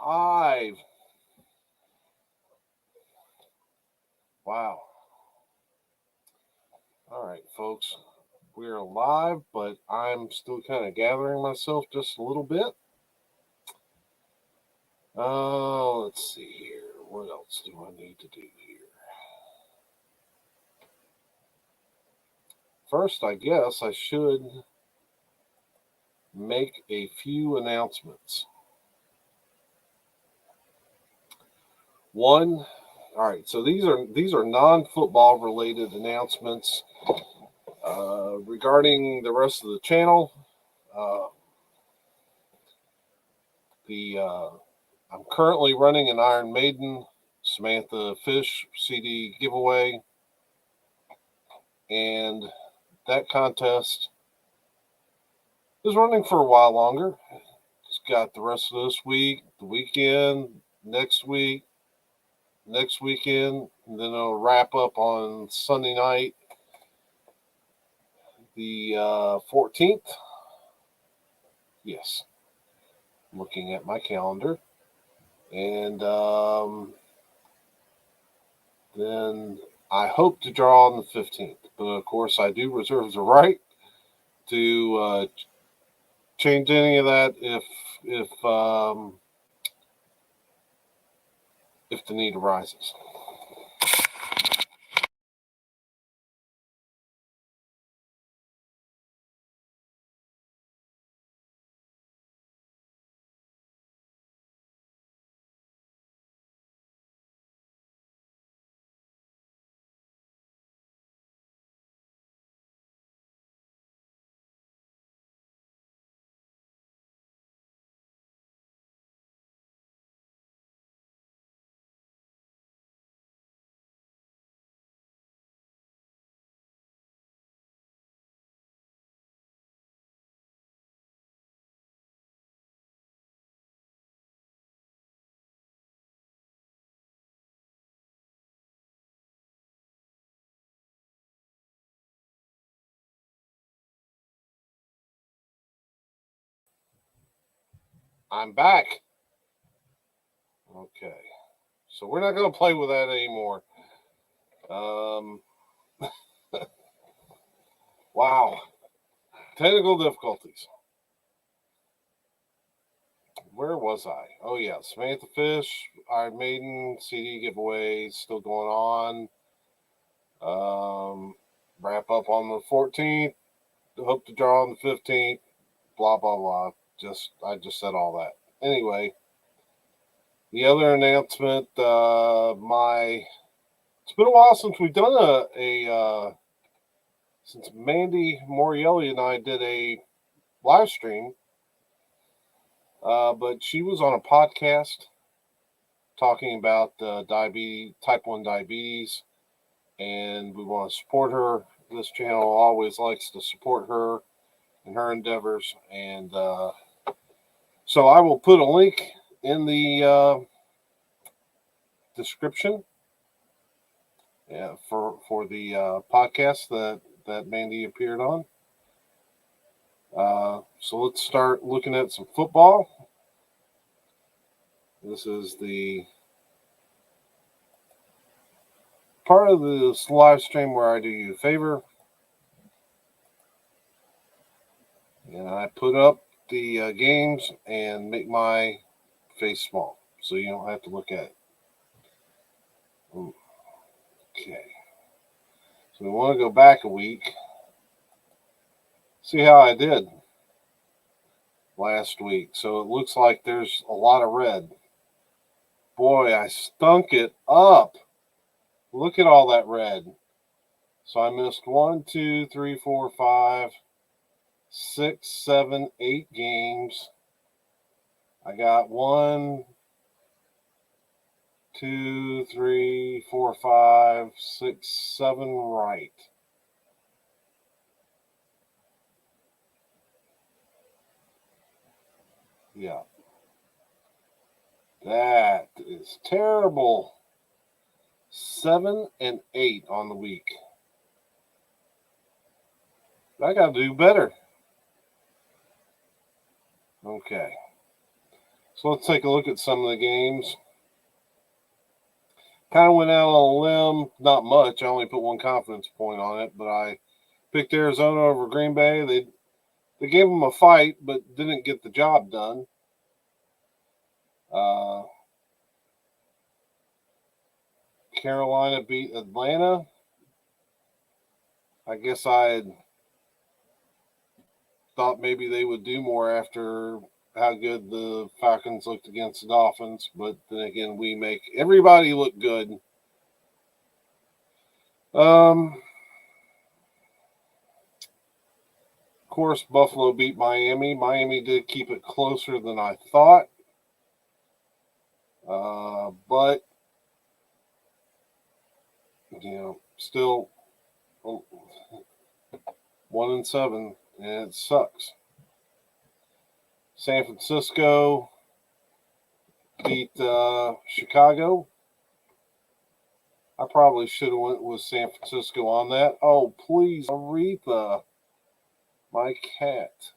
Live. Wow. All right, folks. We're live, but I'm still kind of gathering myself just a little bit. Let's see here. What else do I need to do here? First, I guess I should make a few announcements. One, all right. So these are non-football related announcements regarding the rest of the channel. I'm currently running an Iron Maiden Samantha Fish CD giveaway, and that contest is running for a while longer. It's got the rest of this week, the weekend, next week, next weekend, and then it'll wrap up on Sunday night, the 14th. Yes, looking at my calendar. And then I hope to draw on the 15th. But of course, I do reserve the right to change any of that if the need arises. I'm back. Okay. So we're not going to play with that anymore. Wow. Technical difficulties. Where was I? Oh, yeah. Samantha Fish, Iron Maiden, CD giveaway still going on. Wrap up on the 14th. Hope to draw on the 15th. Blah, blah, blah. I just said all that. Anyway, the other announcement, it's been a while since we've done since Mandy Morielli and I did a live stream, but she was on a podcast talking about diabetes, type 1 diabetes, and we want to support her. This channel always likes to support her in her endeavors, and so I will put a link in the description for the podcast that Mandy appeared on. So let's start looking at some football. This is the part of this live stream where I do you a favor. And I put up the games and make my face small so you don't have to look at it. Okay. So we want to go back a week. See how I did last week. So it looks like there's a lot of red. Boy, I stunk it up. Look at all that red. So I missed 1, 2, 3, 4, 5, 6, 7, 8 games. I got 1, 2, 3, 4, 5, 6, 7 right. Yeah. That is terrible. 7 and 8 on the week. I got to do better. Okay. So let's take a look at some of the games. Kind of went out on a limb, not much. I only put one confidence point on it, but I picked Arizona over Green Bay. They gave them a fight, but didn't get the job done. Carolina beat Atlanta. I guess I had thought maybe they would do more after how good the Falcons looked against the Dolphins, but then again, we make everybody look good. Of course, Buffalo beat Miami. Miami did keep it closer than I thought, but still 1-7, and it sucks. San Francisco beat Chicago. I probably should have went with San Francisco on that. Oh, please, Aretha. My cat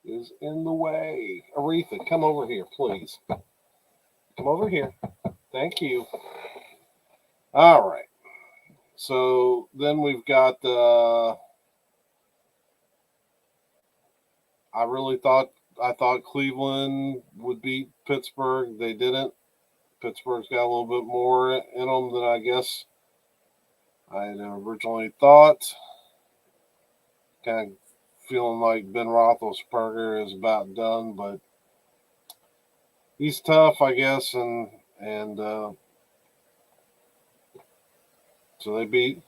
is in the way. Aretha, come over here, please. Come over here. Thank you. All right. So then we've got I thought Cleveland would beat Pittsburgh. They didn't. Pittsburgh's got a little bit more in them than I guess I had originally thought. Kind of feeling like Ben Roethlisberger is about done, but he's tough, I guess, and so they beat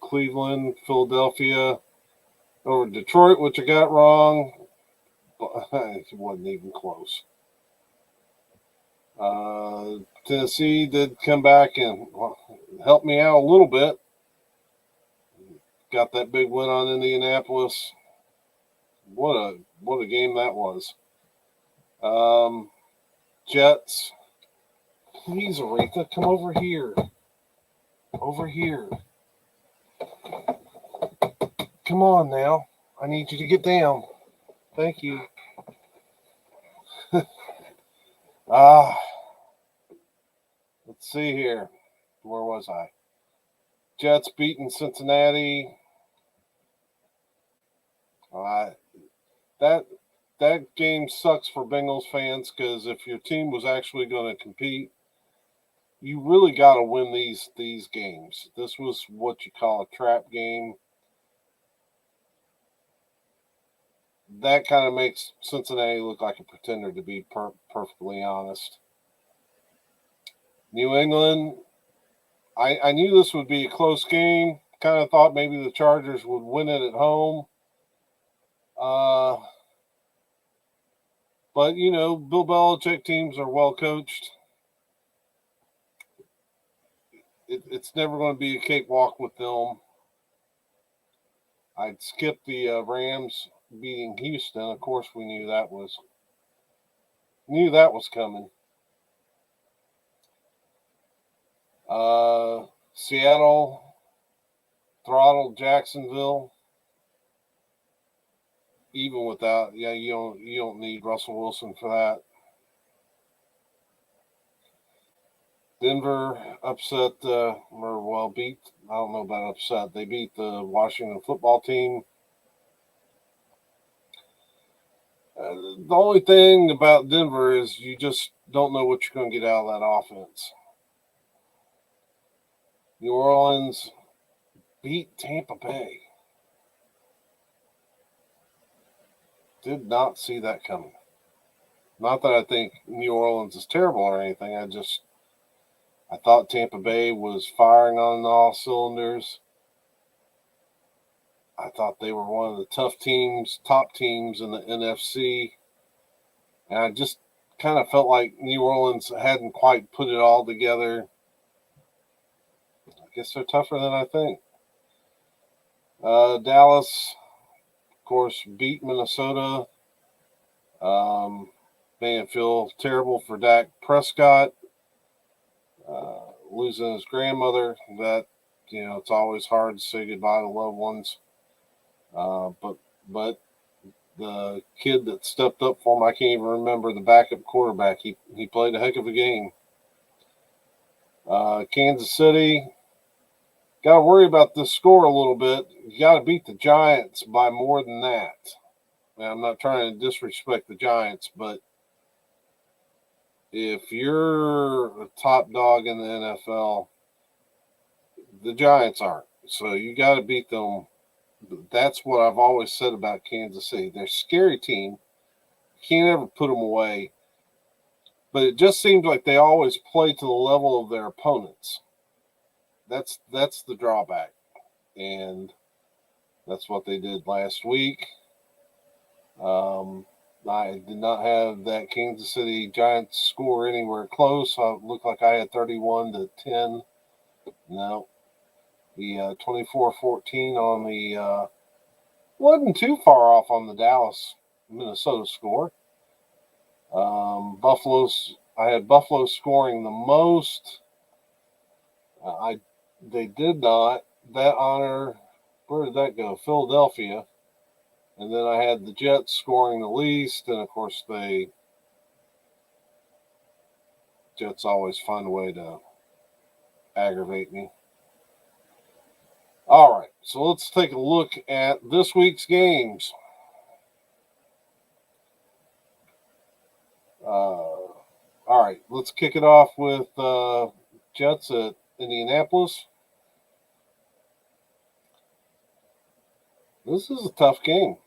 Cleveland, Philadelphia over Detroit, which I got wrong. It wasn't even close. Tennessee did come back and help me out a little bit. Got that big win on Indianapolis. What a game that was. Jets. Please, Aretha, come over here. Over here. Come on now. I need you to get down. Thank you. Let's see here. Where was I? Jets beating Cincinnati. That game sucks for Bengals fans because if your team was actually going to compete, you really got to win these games. This was what you call a trap game. That kind of makes Cincinnati look like a pretender, to be perfectly honest. New England, I knew this would be a close game. Kind of thought maybe the Chargers would win it at home. But, Bill Belichick teams are well coached. It's never going to be a cakewalk with them. I'd skip the Rams beating Houston. Of course, we knew that was coming. Seattle throttled Jacksonville. Even without, you don't need Russell Wilson for that. Denver upset, beat. I don't know about upset. They beat the Washington football team. The only thing about Denver is you just don't know what you're going to get out of that offense. New Orleans beat Tampa Bay. Did not see that coming. Not that I think New Orleans is terrible or anything. I thought Tampa Bay was firing on all cylinders. I thought they were one of the top teams in the NFC. And I just kind of felt like New Orleans hadn't quite put it all together. I guess they're tougher than I think. Dallas, of course, beat Minnesota. Man, feel terrible for Dak Prescott. Losing his grandmother. That, it's always hard to say goodbye to loved ones. But the kid that stepped up for him, I can't even remember the backup quarterback. He played a heck of a game. Kansas City, got to worry about the score a little bit. You got to beat the Giants by more than that. Now, I'm not trying to disrespect the Giants, but if you're a top dog in the NFL, the Giants aren't. So you got to beat them. That's what I've always said about Kansas City. They're a scary team. You can't ever put them away. But it just seems like they always play to the level of their opponents. That's the drawback. And that's what they did last week. I did not have that Kansas City Giants score anywhere close. So it looked like I had 31-10. No. The 24-14 on the wasn't too far off on the Dallas, Minnesota score. I had Buffalo scoring the most. They did not. That honor, where did that go? Philadelphia. And then I had the Jets scoring the least, and of course Jets always find a way to aggravate me. All right, so let's take a look at this week's games. All right, let's kick it off with Jets at Indianapolis. This is a tough game.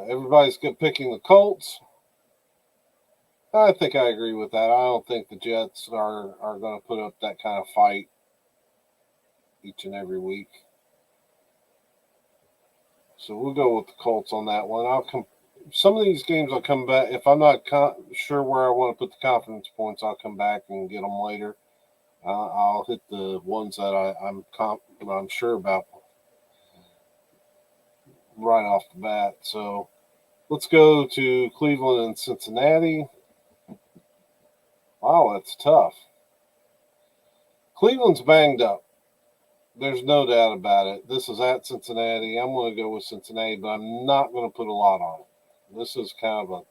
Everybody's picking the Colts. I think I agree with that. I don't think the Jets are going to put up that kind of fight each and every week. So we'll go with the Colts on that one. Some of these games I'll come back. If I'm not sure where I want to put the confidence points, I'll come back and get them later. I'll hit the ones that I'm sure about right off the bat. So let's go to Cleveland and Cincinnati. Wow, that's tough. Cleveland's banged up. There's no doubt about it. This is at Cincinnati. I'm going to go with Cincinnati, but I'm not going to put a lot on it. This is kind of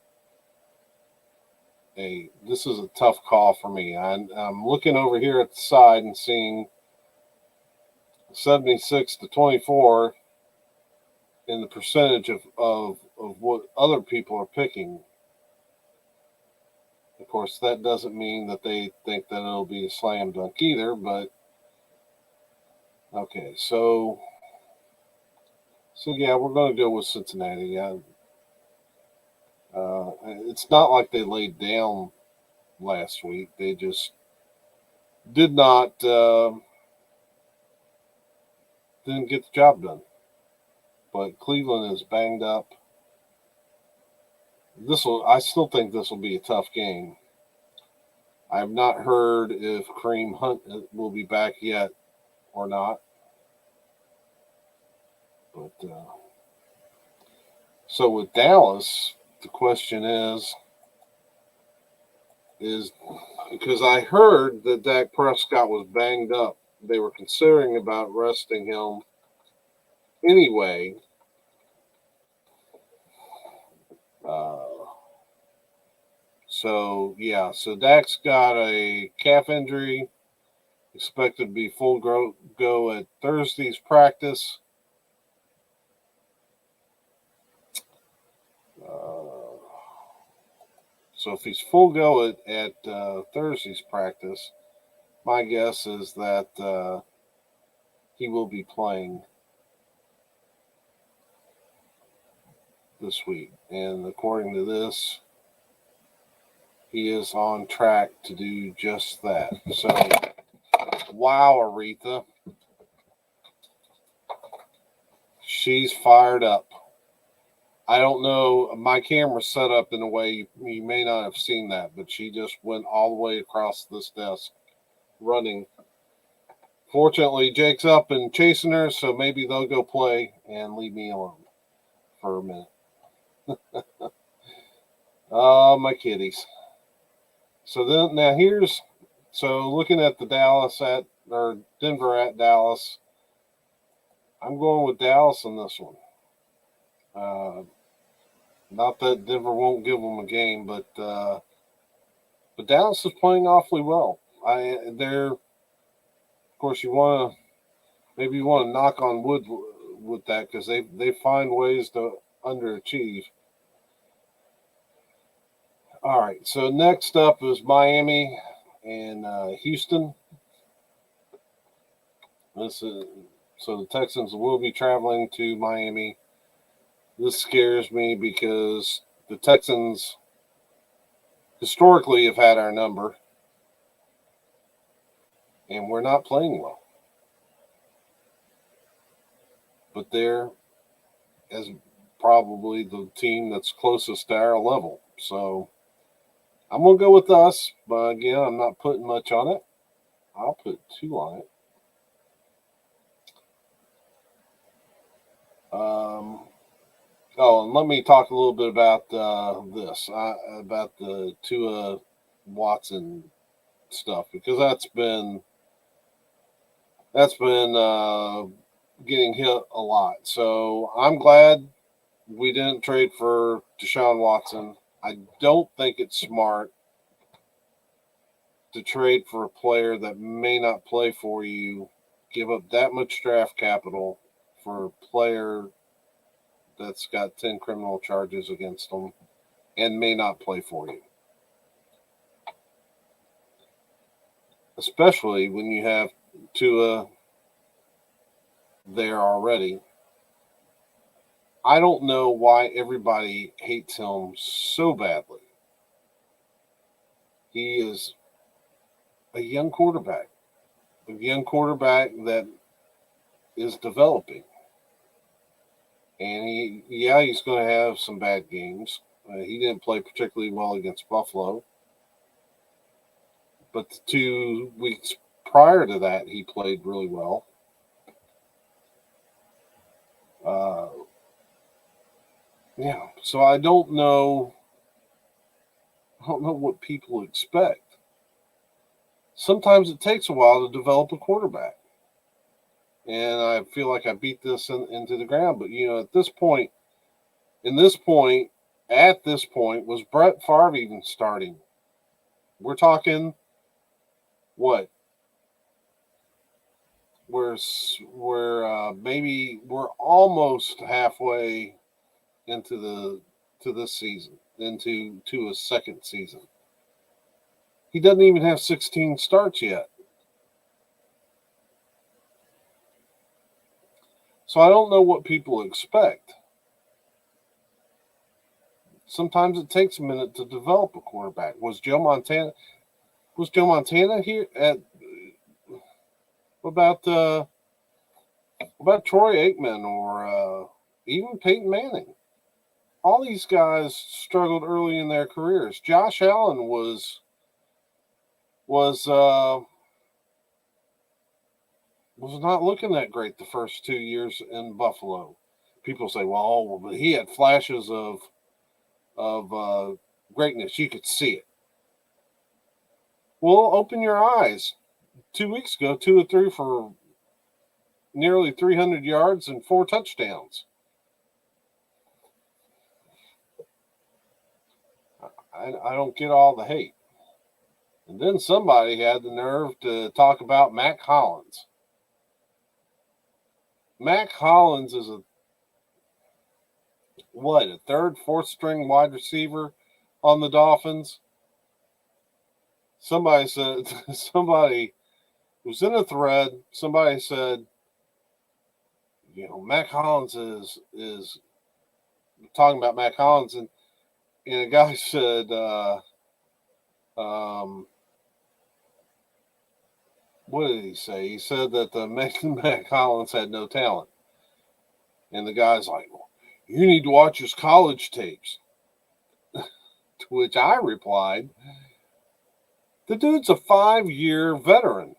this is a tough call for me. I'm looking over here at the side and seeing 76-24 in the percentage of what other people are picking. Of course, that doesn't mean that they think that it'll be a slam dunk either, but okay, so yeah, we're going to go with Cincinnati. It's not like they laid down last week. They just did not didn't get the job done. But Cleveland is banged up. I still think this will be a tough game. I have not heard if Kareem Hunt will be back yet or not. But so with Dallas, the question is because I heard that Dak Prescott was banged up. They were considering about resting him anyway. So Dak's got a calf injury, expected to be full go at Thursday's practice. So if he's full go at Thursday's practice, my guess is that he will be playing this week. And according to this, he is on track to do just that. So, wow, Aretha. She's fired up. I don't know. My camera's set up in a way you may not have seen that, but she just went all the way across this desk running. Fortunately, Jake's up and chasing her, so maybe they'll go play and leave me alone for a minute. Oh, my kitties. So then now looking at the Denver at Dallas, I'm going with Dallas in this one. Not that Denver won't give them a game, but Dallas is playing awfully well. Of course, you want to knock on wood with that because they find ways to underachieve. All right, so next up is Miami and Houston. So the Texans will be traveling to Miami. This scares me because the Texans historically have had our number, and we're not playing well. But they're as probably the team that's closest to our level. So I'm going to go with us, but again, I'm not putting much on it. I'll put 2 on it. And let me talk a little bit about about the Tua Watson stuff, because that's been getting hit a lot. So I'm glad we didn't trade for Deshaun Watson. I don't think it's smart to trade for a player that may not play for you, give up that much draft capital for a player that's got 10 criminal charges against them and may not play for you. Especially when you have Tua there already. I don't know why everybody hates him so badly. He is a young quarterback that is developing. And he's going to have some bad games. He didn't play particularly well against Buffalo. But the 2 weeks prior to that, he played really well. So I don't know what people expect. Sometimes it takes a while to develop a quarterback. And I feel like I beat this into the ground. But, at this point, was Brett Favre even starting? We're talking, what? We're almost halfway into this season, into a second season. He doesn't even have 16 starts yet. So I don't know what people expect. Sometimes it takes a minute to develop a quarterback. Was Joe Montana here at? What about Troy Aikman or even Peyton Manning? All these guys struggled early in their careers. Josh Allen was not looking that great the first 2 years in Buffalo. People say, well, but he had flashes of greatness. You could see it. Well, open your eyes. 2 weeks ago, 2 or 3 for nearly 300 yards and 4 touchdowns. I don't get all the hate. And then somebody had the nerve to talk about Mac Hollins. Mac Hollins is a 3rd, 4th string wide receiver on the Dolphins. Somebody was in a thread. Somebody said, Mac Hollins is talking about Mac Hollins, and a guy said, what did he say? He said that Mac Hollins had no talent. And the guy's like, well, you need to watch his college tapes. To which I replied, the dude's a 5-year veteran.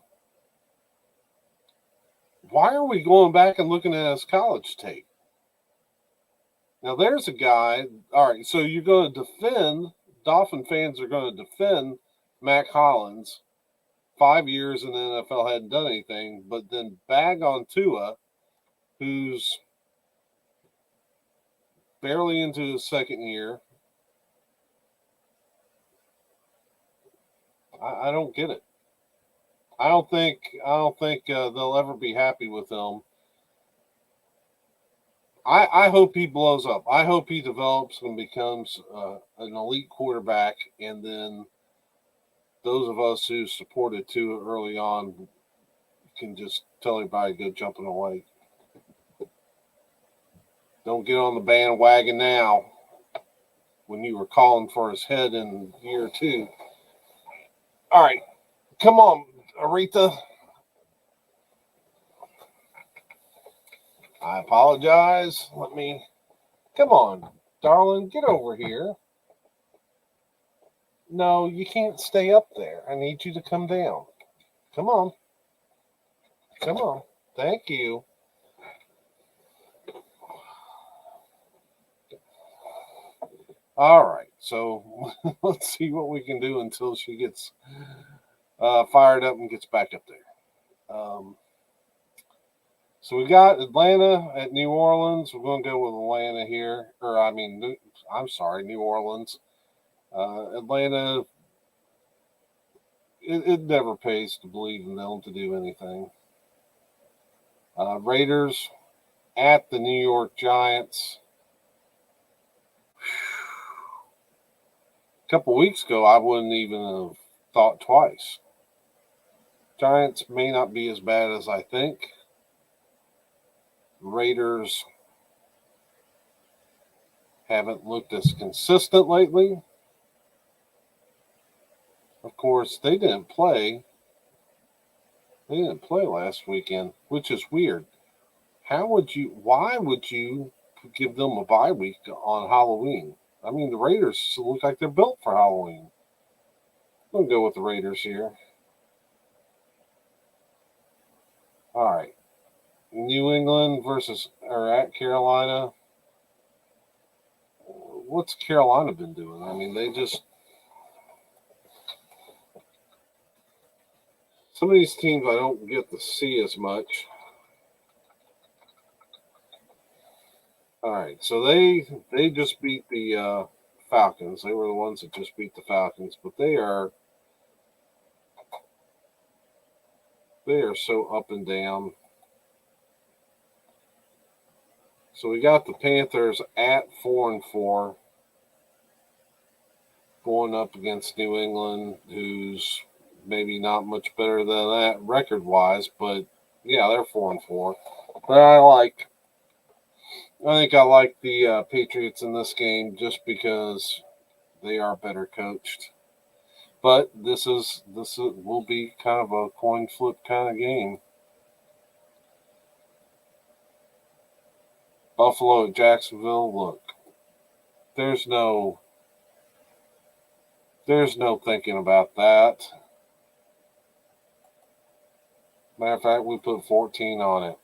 Why are we going back and looking at his college tape? Now, there's a guy. All right, so you're going to defend, Dolphin fans are going to defend Mac Hollins. 5 years in the NFL, hadn't done anything, but then bag on Tua, who's barely into his second year. I don't get it. I don't think they'll ever be happy with him. I hope he blows up. I hope he develops and becomes an elite quarterback, and then those of us who supported too early on can just tell everybody to go jump in the lake. Don't get on the bandwagon now when you were calling for his head in year 2. All right, come on, Aretha. I apologize. Come on, darling, get over here. No, you can't stay up there. I need you to come down. Come on. Come on. Thank you. All right, so let's see what we can do until she gets fired up and gets back up there. So we got Atlanta at New Orleans. We're going to go with Atlanta here. New Orleans. Atlanta, it never pays to believe in them to do anything. Raiders at the New York Giants. A couple weeks ago, I wouldn't even have thought twice. Giants may not be as bad as I think. Raiders haven't looked as consistent lately. Of course, they didn't play. They didn't play last weekend, which is weird. Why would you give them a bye week on Halloween? I mean, the Raiders look like they're built for Halloween. I'm going to go with the Raiders here. All right. New England at Carolina. What's Carolina been doing? I mean, some of these teams I don't get to see as much. All right, so they just beat the Falcons. They were the ones that just beat the Falcons, but they are so up and down. So we got the Panthers at 4-4, going up against New England, who's maybe not much better than that record-wise, but yeah, they're 4-4. But I think I like the Patriots in this game just because they are better coached. But this will be kind of a coin flip kind of game. Buffalo at Jacksonville. Look, there's no thinking about that. Matter of fact, we put 14 on it.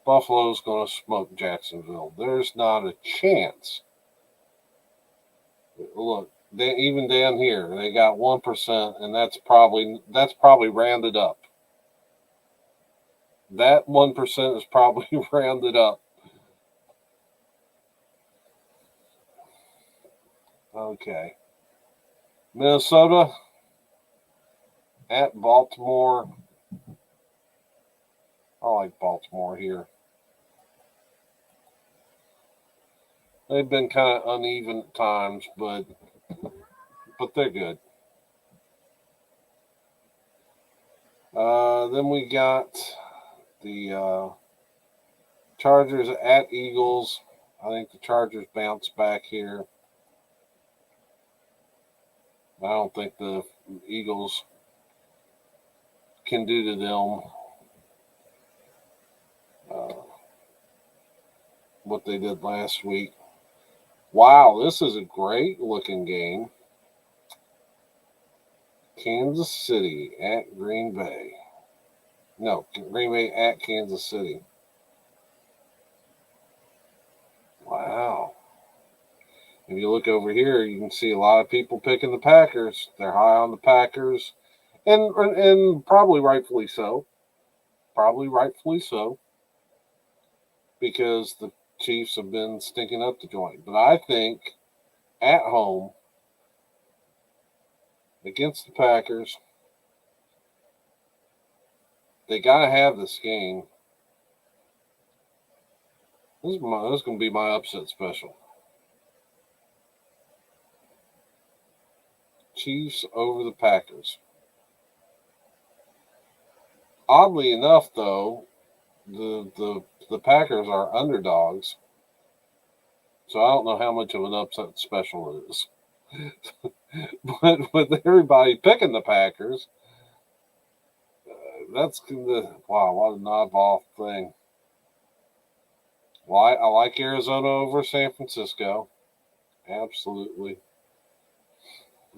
Buffalo's going to smoke Jacksonville. There's not a chance. Look, even down here, they got 1%, and that's probably rounded up. That 1% is probably rounded up. Okay. Minnesota at Baltimore. I like Baltimore here. They've been kind of uneven at times, but they're good. Then we got the Chargers at Eagles. I think the Chargers bounce back here. I don't think the Eagles can do to them what they did last week. Wow, this is a great looking game. Kansas City at Green Bay. No, Green Bay at Kansas City. Wow. If you look over here, you can see a lot of people picking the Packers. They're high on the Packers, and probably rightfully so. Probably rightfully so, because Chiefs have been stinking up the joint. But I think at home against the Packers, they got to have this game. This is going to be my upset special. Chiefs over the Packers. Oddly enough, though, the Packers are underdogs, so I don't know how much of an upset special it is. But with everybody picking the Packers, that's wow, what an oddball thing. Well, I like Arizona over San Francisco, absolutely.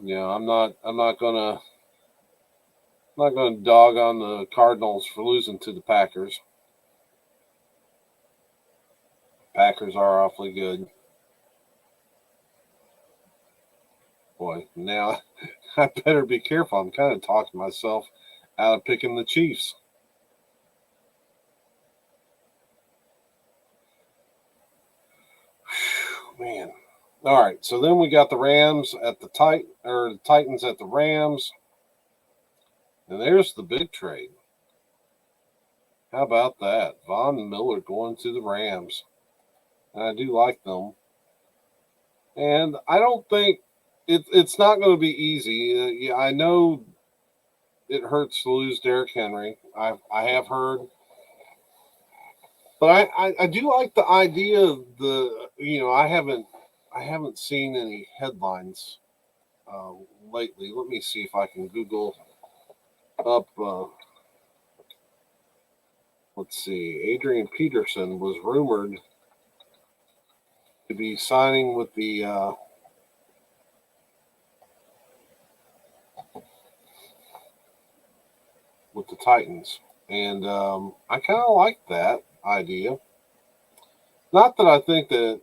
I'm not gonna dog on the Cardinals for losing to the Packers. Packers are awfully good. Boy, now I better be careful. I'm kind of talking myself out of picking the Chiefs. Whew, man. All right, so then we got the Rams at the Titans at the Rams. And there's the big trade. How about that? Von Miller going to the Rams. And I do like them. And I don't think it's not going to be easy. Yeah, I know it hurts to lose Derrick Henry. I have heard. But I do like the idea of I haven't seen any headlines lately. Let me see if I can Google up. Let's see. Adrian Peterson was rumored to be signing with the Titans, and I kind of like that idea. Not that I think that.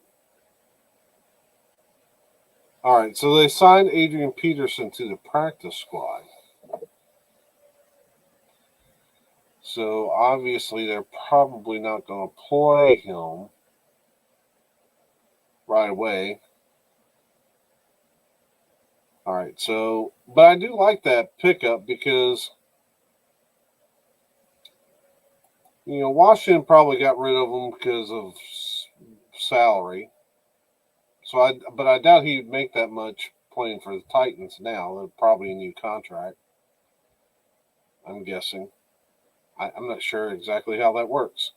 All right, so they signed Adrian Peterson to the practice squad. So obviously they're probably not going to play him right away. All right, so but I do like that pickup because Washington probably got rid of him because of salary. But I doubt he'd make that much playing for the Titans now. They're probably a new contract, I'm guessing. I'm not sure exactly how that works.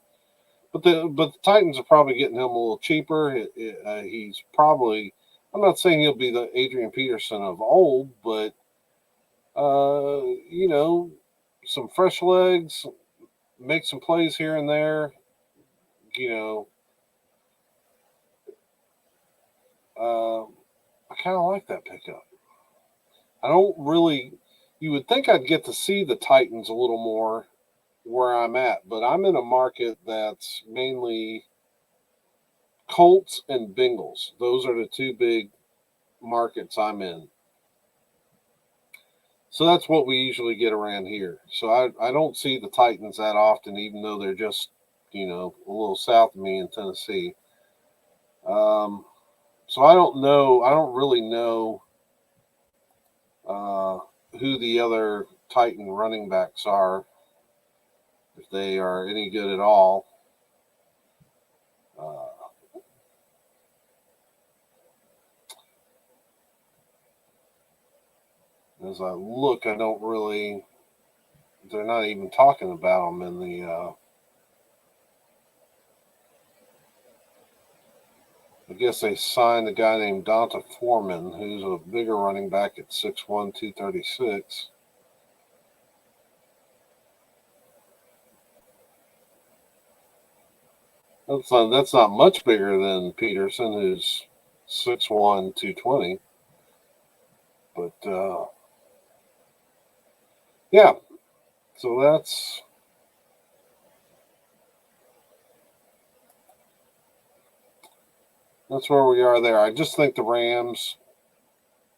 But the Titans are probably getting him a little cheaper. He's probably, I'm not saying he'll be the Adrian Peterson of old, but some fresh legs, make some plays here and there. I kind of like that pickup. I don't really. You would think I'd get to see the Titans a little more where I'm at, but I'm in a market that's mainly Colts and Bengals. Those are the two big markets I'm in. So that's what we usually get around here. So I don't see the Titans that often, even though they're just, a little south of me in Tennessee. So I don't know. I don't really know who the other Titan running backs are, if they are any good at all. As I look, I don't really. They're not even talking about them in the. I guess they signed a guy named Donta Foreman, who's a bigger running back at 6'1", 236. That's not much bigger than Peterson, who's 6'1", 220. But yeah, so that's where we are there. I just think the Rams,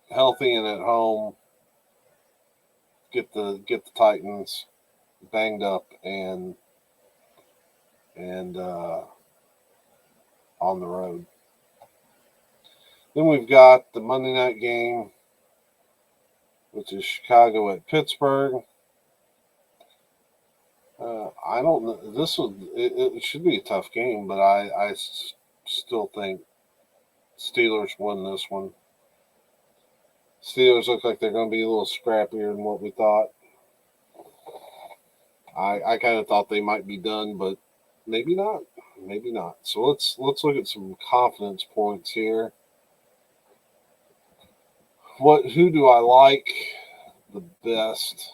healthy and at home, get the Titans banged up and on the road. Then we've got the Monday night game, which is Chicago at Pittsburgh. I don't know. It should be a tough game, but I still think Steelers win this one. Steelers look like they're going to be a little scrappier than what we thought. I kind of thought they might be done, but maybe not. Maybe not. So let's look at some confidence points here. Who do I like the best?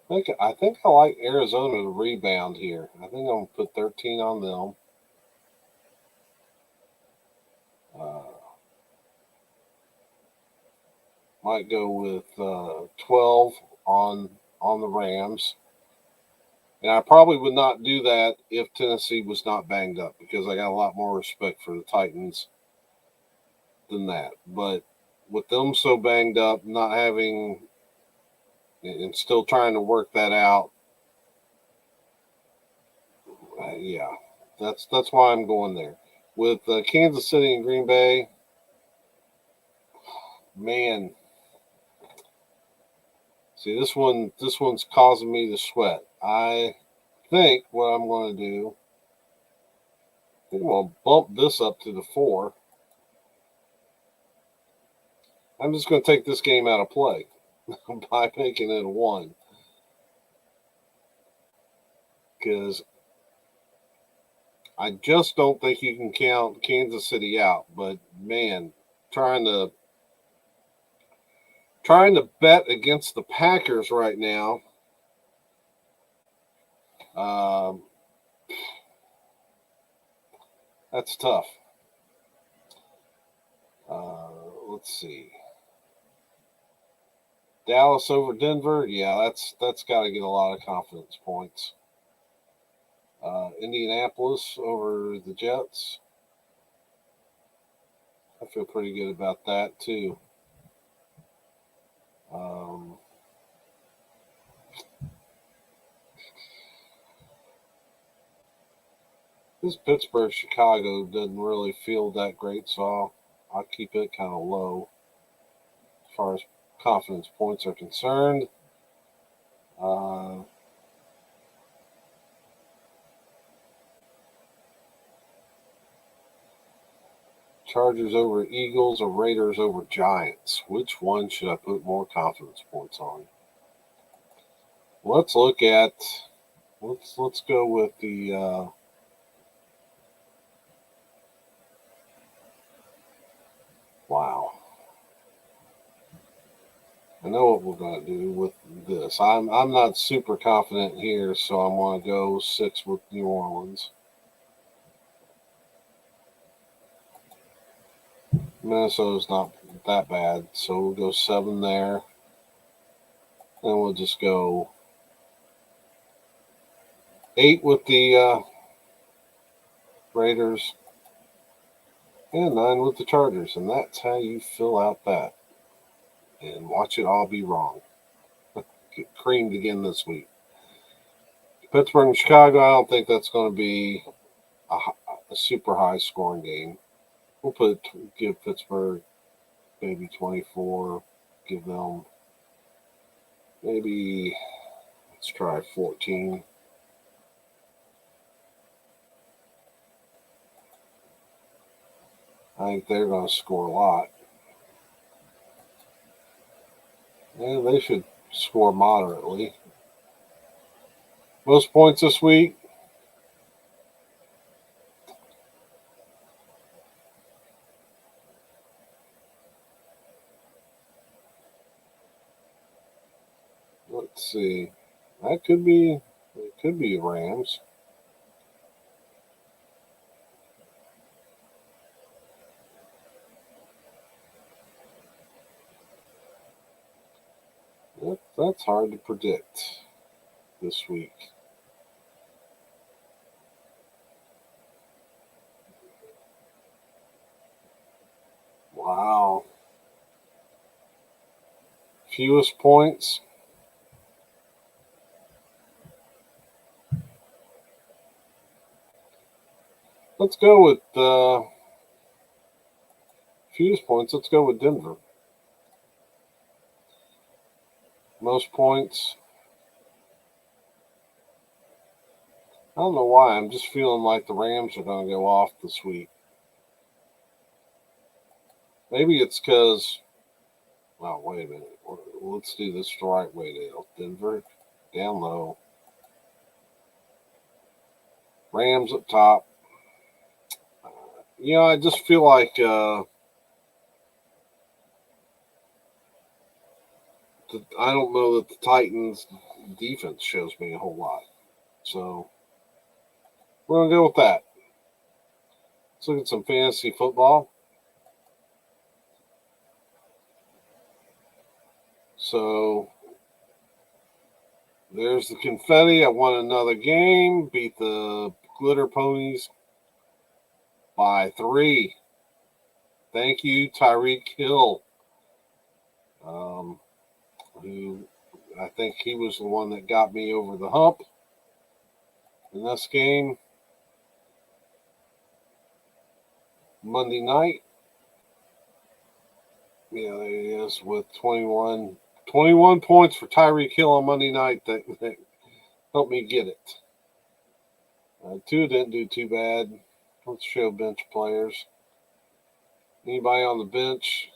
I think I like Arizona to rebound here. I think I'm going to put 13 on them. Might go with 12 on the Rams. And I probably would not do that if Tennessee was not banged up, because I got a lot more respect for the Titans than that. But with them so banged up, not having and still trying to work that out, yeah, that's why I'm going there. With Kansas City and Green Bay, man, see this one's causing me to sweat. I think what I'm going to do, I think I'm going to bump this up to the 4. I'm just going to take this game out of play by making it a 1. Because I just don't think you can count Kansas City out. But man, trying to bet against the Packers right now, that's tough. Let's see. Dallas over Denver, yeah, that's got to get a lot of confidence points. Indianapolis over the Jets. I feel pretty good about that too. This Pittsburgh Chicago doesn't really feel that great, so I'll keep it kind of low as far as confidence points are concerned. Chargers over Eagles or Raiders over Giants. Which one should I put more confidence points on? Let's look at. Let's go with the. Wow. I know what we're going to do with this. I'm not super confident here, so I'm going to go 6 with New Orleans. Minnesota's not that bad, so we'll go 7 there. Then we'll just go 8 with the Raiders and 9 with the Chargers. And that's how you fill out that. And watch it all be wrong. Get creamed again this week. Pittsburgh and Chicago, I don't think that's going to be a super high scoring game. We'll give Pittsburgh maybe 24. Give them maybe, let's try 14. I think they're going to score a lot. Yeah, they should score moderately. Most points this week? Let's see. It could be Rams. That's hard to predict this week. Wow. Fewest points. Let's go with fewest points. Let's go with Denver. Most points. I don't know why. I'm just feeling like the Rams are going to go off this week. Maybe it's because. Well, wait a minute. Let's do this the right way, Dale. Denver down low. Rams up top. I just feel like I don't know that the Titans defense shows me a whole lot. So we're going to go with that. Let's look at some fantasy football. So there's the confetti. I won another game. Beat the glitter ponies by 3. Thank you, Tyreek Hill, who I think he was the one that got me over the hump in this game. Monday night. Yeah, there he is with 21 points for Tyreek Hill on Monday night that helped me get it. Tua didn't do too bad. Let's show bench players. Anybody on the bench?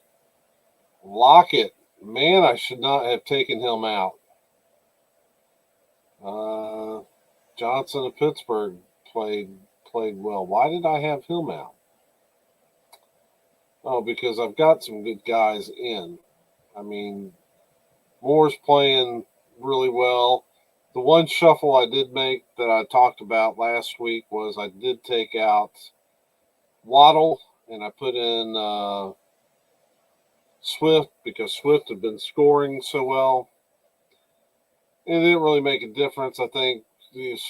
Lockett. Man, I should not have taken him out. Johnson of Pittsburgh played well. Why did I have him out? Oh, because I've got some good guys in. I mean, Moore's playing really well. The one shuffle I did make that I talked about last week was I did take out Waddle and I put in Swift because Swift had been scoring so well. It didn't really make a difference. I think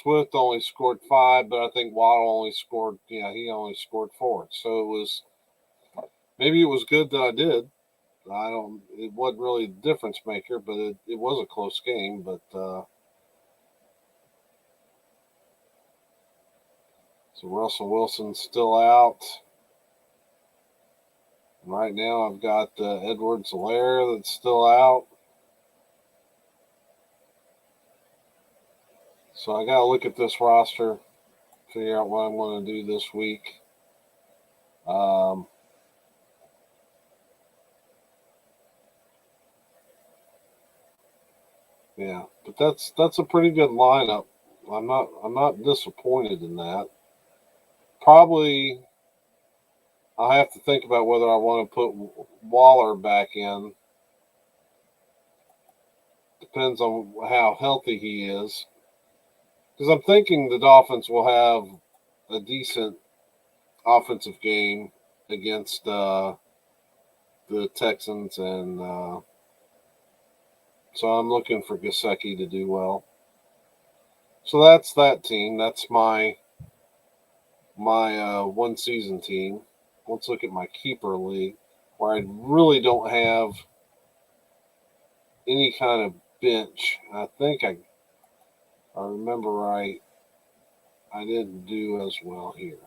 Swift only scored 5, but I think Waddle only scored, he only scored 4. So maybe it was good that I did. It wasn't really a difference maker, but it was a close game. But so Russell Wilson's still out. And right now I've got Edwards-Helaire that's still out. So I got to look at this roster, figure out what I'm going to do this week. Yeah, but that's a pretty good lineup. I'm not disappointed in that. Probably I have to think about whether I want to put Waller back in. Depends on how healthy he is. Because I'm thinking the Dolphins will have a decent offensive game against the Texans, and so I'm looking for Gesicki to do well. So that's that team. That's my one season team. Let's look at my keeper league, where I really don't have any kind of bench. I think I remember right. I didn't do as well here.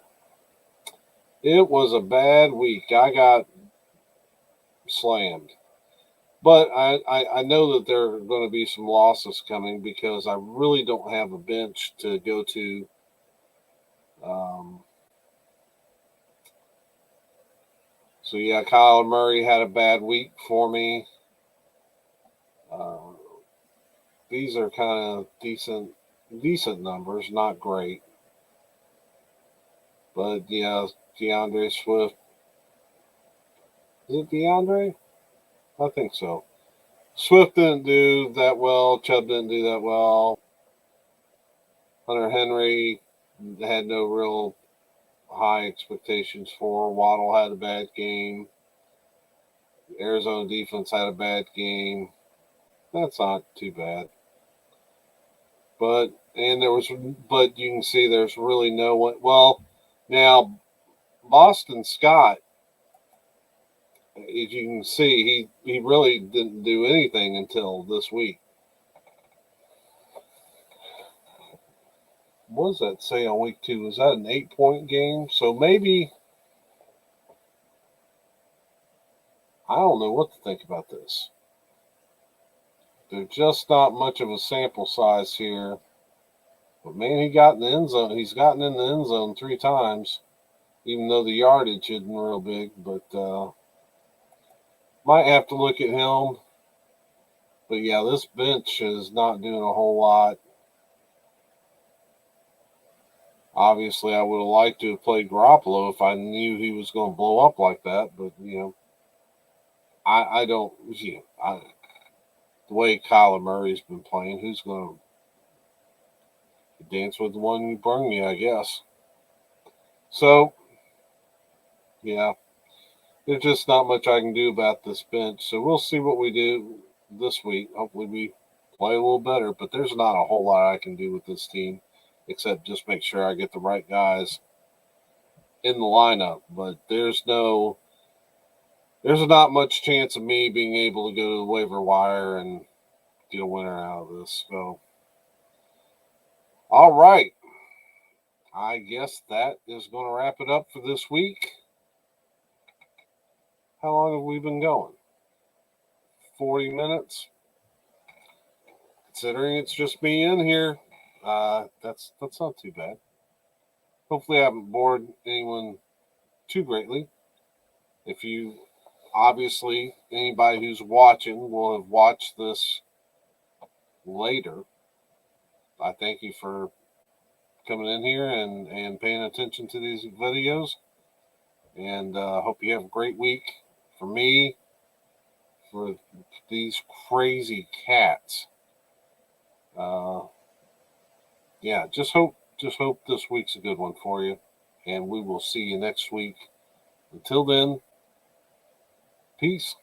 It was a bad week. I got slammed. But I know that there are going to be some losses coming because I really don't have a bench to go to. So, yeah, Kyler Murray had a bad week for me. These are kind of decent numbers, not great. But, yeah, DeAndre Swift. Is it DeAndre? I think so. Swift didn't do that well. Chubb didn't do that well. Hunter Henry had no real high expectations for. Waddle had a bad game. The Arizona defense had a bad game. That's not too bad. But you can see there's really no one. Well, now Boston Scott, as you can see, he really didn't do anything until this week. what does that say on week 2? Was that an 8-point game? So maybe, I don't know what to think about this. There's just not much of a sample size here. But man, he got in the end zone. He's gotten in the end zone 3 times, even though the yardage isn't real big. But might have to look at him. But yeah, this bench is not doing a whole lot. Obviously, I would have liked to have played Garoppolo if I knew he was going to blow up like that. But, I don't, the way Kyler Murray's been playing, who's going to dance with the one you bring me, I guess. So, yeah, there's just not much I can do about this bench. So we'll see what we do this week. Hopefully we play a little better, but there's not a whole lot I can do with this team except just make sure I get the right guys in the lineup. But there's not much chance of me being able to go to the waiver wire and get a winner out of this. So, all right. I guess that is going to wrap it up for this week. How long have we been going? 40 minutes. Considering it's just me in here, that's not too bad. Hopefully I haven't bored anyone too greatly. If you, obviously, anybody who's watching will have watched this later. I thank you for coming in here and paying attention to these videos. And hope you have a great week. For me, for these crazy cats. Yeah, just hope this week's a good one for you. And we will see you next week. Until then, peace.